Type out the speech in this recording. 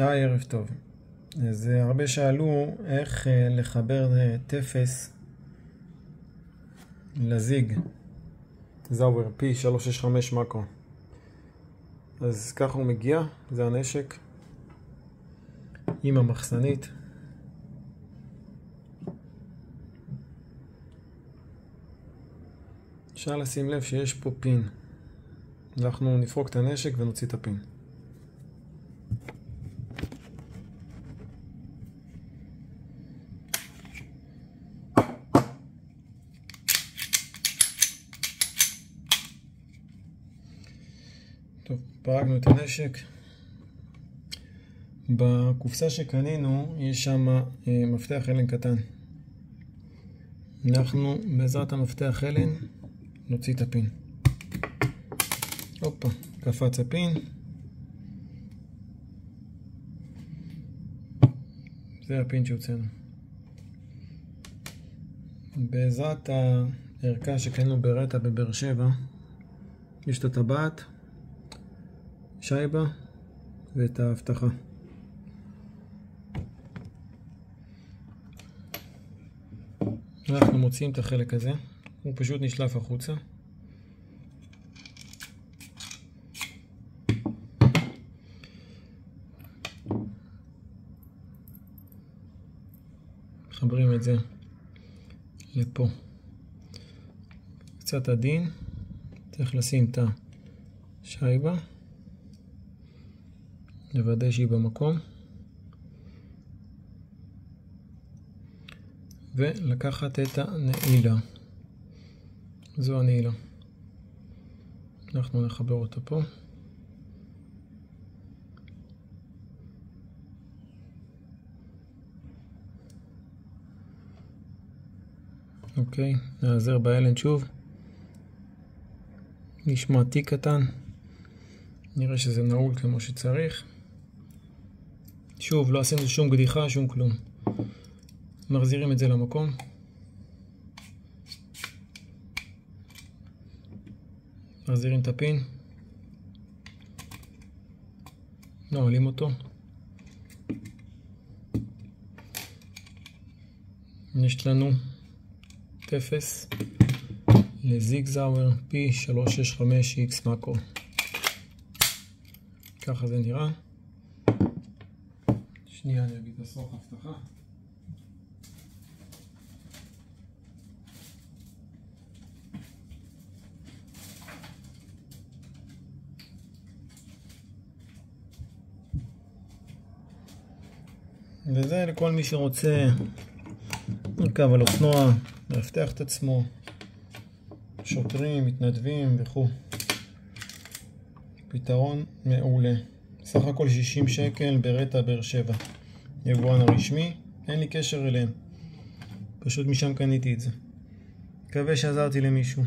ערב טוב. אז הרבה שאלו איך לחבר תפס לזיג זאואר P365 מקרו. אז ככה הוא מגיע, זה הנשק עם המחסנית. אפשר לשים לב שיש פה פין. אנחנו נפרוק את הנשק ונוציא את הפין. טוב, פרקנו את הנשק. בקופסה שקנינו יש שם מפתח אלן קטן. אנחנו בעזרת המפתח אלן נוציא את הפין. הופה, קפץ הפין. זה הפין שהוצאנו. בעזרת הערכה שקנינו ברטה בבאר שבע, יש את הטבעת, שייבה ואת ההבטחה. אנחנו מוציאים את החלק הזה, הוא פשוט נשלף החוצה. מחברים את זה לפה. קצת עדין, צריך לשים את השייבה, לוודא שהיא במקום, ולקחת את הנעילה. זו הנעילה. אנחנו נחבר אותה פה. אוקיי, נעזר באלן שוב. נשמע תיק קטן. נראה שזה נעול כמו שצריך. שוב, לא עשינו שום קדיחה, שום כלום. מחזירים את זה למקום. מחזירים את הפין. נועלים אותו. יש לנו תפס לזיג זאואר P365X מקרו. ככה זה נראה. שנייה, אני אביא את הסרוך הבטחה. וזה לכל מי שרוצה לרכב על אופנוע, להבטח את עצמו, שוטרים, מתנדבים וכו'. פתרון מעולה. סך הכל 60 שקל ברטה באר שבע. יבואן הרשמי, אין לי קשר אליהם. פשוט משם קניתי את זה. מקווה שעזרתי למישהו.